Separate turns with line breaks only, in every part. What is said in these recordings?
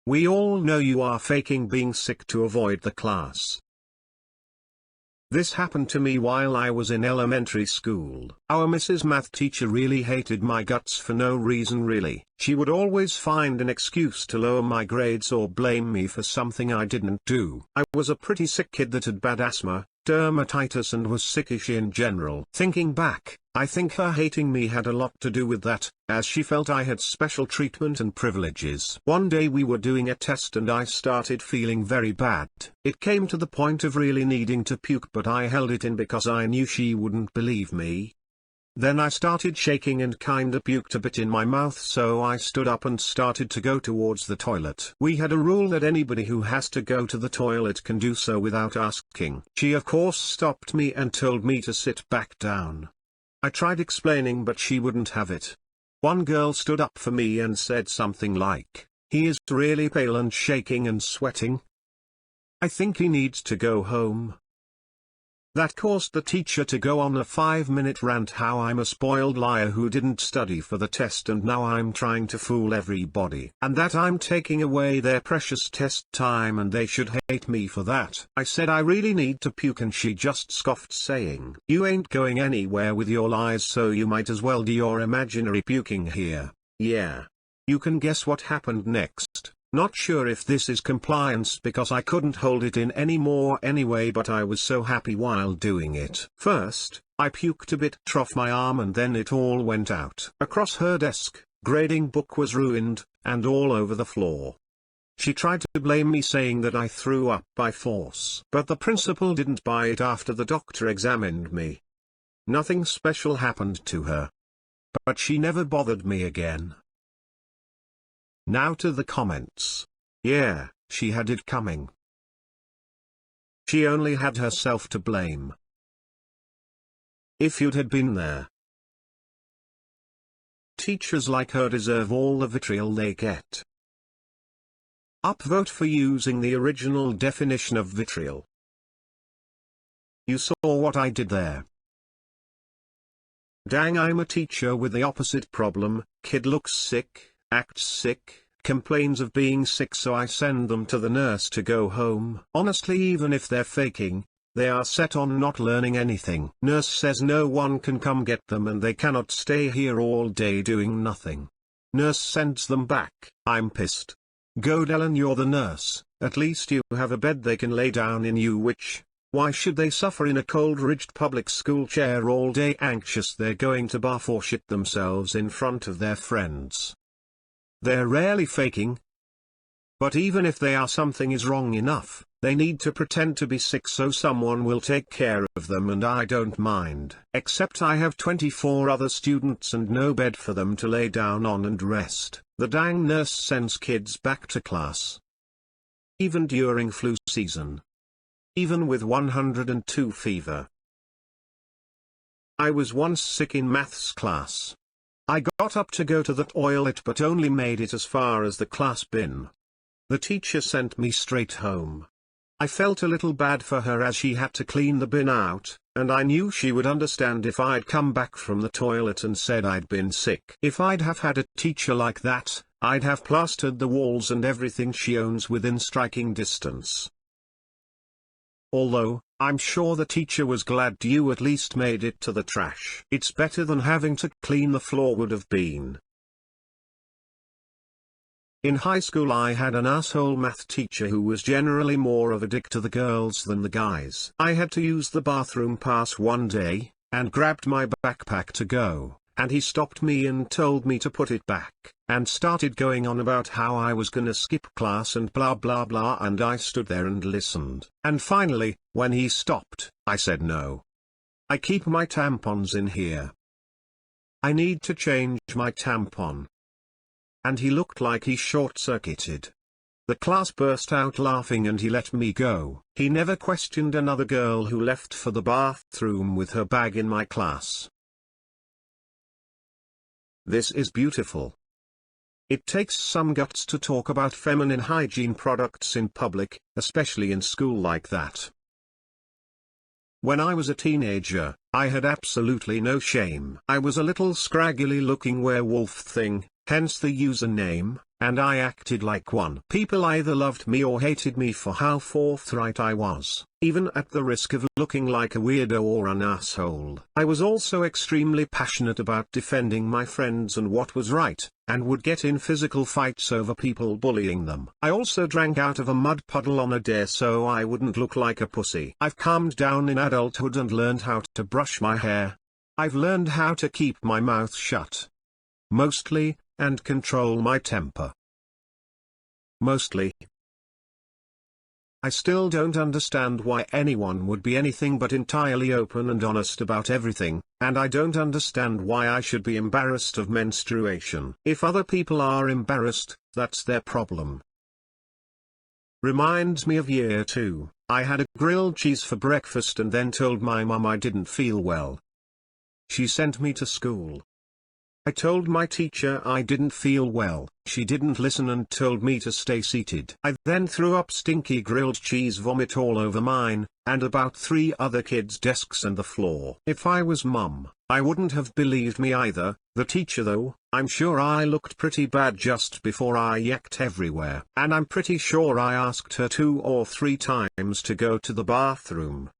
We all know you are faking being sick to avoid the class. This happened to me while I was in elementary school. Our Mrs. Math teacher really hated my guts for no reason really. She would always find an excuse to lower my grades or blame me for something I didn't do. I was a pretty sick kid that had bad asthma, dermatitis and was sickish in general. Thinking back, I think her hating me had a lot to do with that, as she felt I had special treatment and privileges. One day we were doing a test and I started feeling very bad. It came to the point of really needing to puke, but I held it in because I knew she wouldn't believe me. Then I started shaking and kinda puked a bit in my mouth, so I stood up and started to go towards the toilet. We had a rule that anybody who has to go to the toilet can do so without asking. She of course stopped me and told me to sit back down. I tried explaining but she wouldn't have it. One girl stood up for me and said something like, "He is really pale and shaking and sweating. I think he needs to go home." That caused the teacher to go on a 5-minute rant how I'm a spoiled liar who didn't study for the test and now I'm trying to fool everybody, and that I'm taking away their precious test time and they should hate me for that. I said I really need to puke and she just scoffed saying, "You ain't going anywhere with your lies, so you might as well do your imaginary puking here." Yeah. You can guess what happened next. Not sure if this is compliance because I couldn't hold it in anymore anyway, but I was so happy while doing it. First, I puked a bit off my arm and then it all went out. Across her desk, grading book was ruined, and all over the floor. She tried to blame me saying that I threw up by force. But the principal didn't buy it after the doctor examined me. Nothing special happened to her. But she never bothered me again. Now to the comments. Yeah, she had it coming. She only had herself to blame. If you'd had been there. Teachers like her deserve all the vitriol they get. Upvote for using the original definition of vitriol. You saw what I did there. Dang, I'm a teacher with the opposite problem. Kid looks sick, acts sick, complains of being sick, so I send them to the nurse to go home. Honestly, even if they're faking, they are set on not learning anything. Nurse says no one can come get them and they cannot stay here all day doing nothing. Nurse sends them back. I'm pissed. Go Dylan, you're the nurse, at least you have a bed they can lay down in, why should they suffer in a cold-ridged public school chair all day anxious they're going to barf or shit themselves in front of their friends? They're rarely faking. But even if they are, something is wrong enough. They need to pretend to be sick so someone will take care of them, and I don't mind. Except I have 24 other students and no bed for them to lay down on and rest. The dang nurse sends kids back to class. Even during flu season. Even with 102 fever. I was once sick in maths class. I got up to go to the toilet but only made it as far as the class bin. The teacher sent me straight home. I felt a little bad for her as she had to clean the bin out, and I knew she would understand if I'd come back from the toilet and said I'd been sick. If I'd have had a teacher like that, I'd have plastered the walls and everything she owns within striking distance. Although, I'm sure the teacher was glad you at least made it to the trash. It's better than having to clean the floor would have been. In high school I had an asshole math teacher who was generally more of a dick to the girls than the guys. I had to use the bathroom pass one day, and grabbed my backpack to go, and he stopped me and told me to put it back, and started going on about how I was gonna skip class and blah blah blah, and I stood there and listened. And finally, when he stopped, I said no. I keep my tampons in here. I need to change my tampon. And he looked like he short-circuited. The class burst out laughing and he let me go. He never questioned another girl who left for the bathroom with her bag in my class. This is beautiful. It takes some guts to talk about feminine hygiene products in public, especially in school like that. When I was a teenager, I had absolutely no shame. I was a little scraggly looking werewolf thing, hence the username, and I acted like one. People either loved me or hated me for how forthright I was, even at the risk of looking like a weirdo or an asshole. I was also extremely passionate about defending my friends and what was right, and would get in physical fights over people bullying them. I also drank out of a mud puddle on a dare so I wouldn't look like a pussy. I've calmed down in adulthood and learned how to brush my hair. I've learned how to keep my mouth shut. Mostly, and control my temper. Mostly. I still don't understand why anyone would be anything but entirely open and honest about everything, and I don't understand why I should be embarrassed of menstruation. If other people are embarrassed, that's their problem. Reminds me of year 2, I had a grilled cheese for breakfast and then told my mum I didn't feel well. She sent me to school. I told my teacher I didn't feel well, she didn't listen and told me to stay seated. I then threw up stinky grilled cheese vomit all over mine, and about 3 other kids' desks and the floor. If I was mum, I wouldn't have believed me either. The teacher though, I'm sure I looked pretty bad just before I yacked everywhere. And I'm pretty sure I asked her 2 or 3 times to go to the bathroom.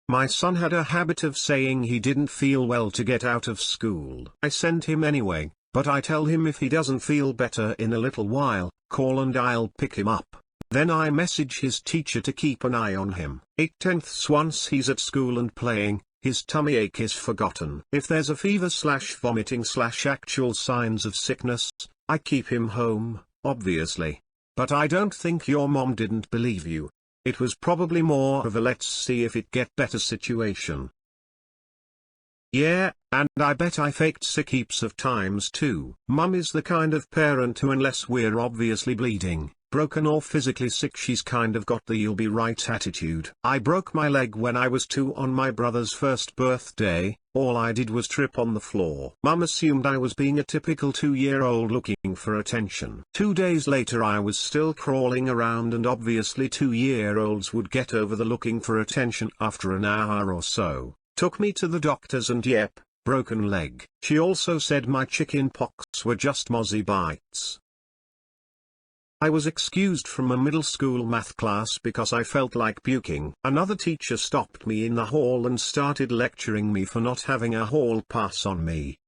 My son had a habit of saying he didn't feel well to get out of school. I send him anyway, but I tell him if he doesn't feel better in a little while, call and I'll pick him up. Then I message his teacher to keep an eye on him. 8/10 once he's at school and playing, his tummy ache is forgotten. If there's a fever/vomiting/actual signs of sickness, I keep him home, obviously. But I don't think your mom didn't believe you. It was probably more of a let's see if it get better situation. Yeah, and I bet I faked sick heaps of times too. Mum is the kind of parent who, unless we're obviously bleeding, broken or physically sick, she's kind of got the you'll be right attitude. I broke my leg when I was 2 on my brother's first birthday. All I did was trip on the floor. Mum assumed I was being a typical 2-year-old looking for attention. 2 days later I was still crawling around, and obviously 2-year-olds would get over the looking for attention after an hour or so. Took me to the doctors and yep, broken leg. She also said my chicken pox were just mozzie bites. I was excused from a middle school math class because I felt like puking. Another teacher stopped me in the hall and started lecturing me for not having a hall pass on me.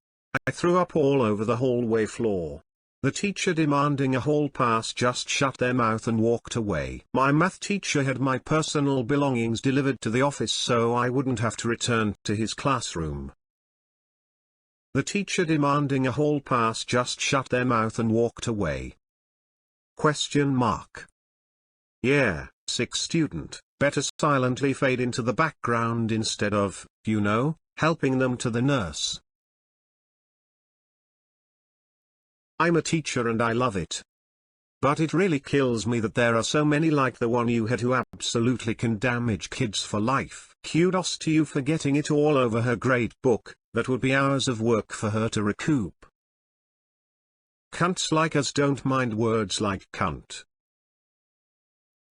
I threw up all over the hallway floor. The teacher demanding a hall pass just shut their mouth and walked away. My math teacher had my personal belongings delivered to the office so I wouldn't have to return to his classroom. The teacher demanding a hall pass just shut their mouth and walked away. Question mark. Yeah, sick student. Better silently fade into the background instead of, you know, helping them to the nurse. I'm a teacher and I love it. But it really kills me that there are so many like the one you had who absolutely can damage kids for life. Kudos to you for getting it all over her grade book. That would be hours of work for her to recoup. Cunts like us don't mind words like cunt.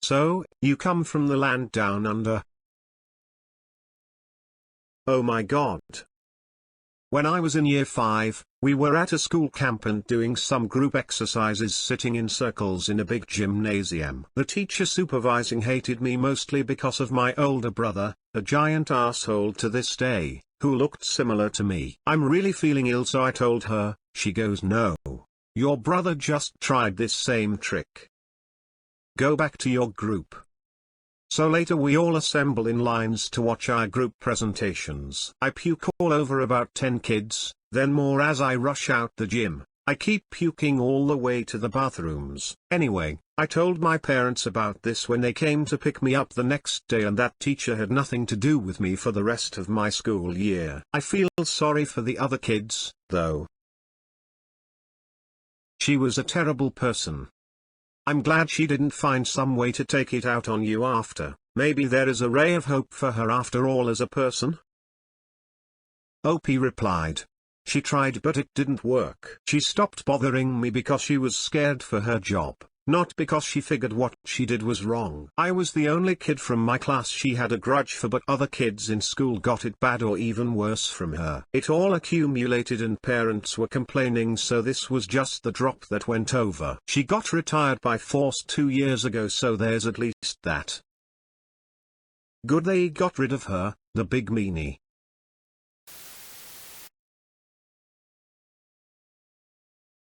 So, you come from the land down under? Oh my god. When I was in year 5, we were at a school camp and doing some group exercises sitting in circles in a big gymnasium. The teacher supervising hated me mostly because of my older brother, a giant asshole to this day, who looked similar to me. I'm really feeling ill, so I told her. She goes, no. Your brother just tried this same trick. Go back to your group. So later we all assemble in lines to watch our group presentations. I puke all over about 10 kids, then more as I rush out the gym. I keep puking all the way to the bathrooms. Anyway, I told my parents about this when they came to pick me up the next day, and that teacher had nothing to do with me for the rest of my school year. I feel sorry for the other kids, though. She was a terrible person. I'm glad she didn't find some way to take it out on you after. Maybe there is a ray of hope for her after all as a person? OP replied. She tried but it didn't work. She stopped bothering me because she was scared for her job. Not because she figured what she did was wrong. I was the only kid from my class she had a grudge for, but other kids in school got it bad or even worse from her. It all accumulated and parents were complaining, so this was just the drop that went over. She got retired by force 2 years ago, so there's at least that. Good they got rid of her, the big meanie.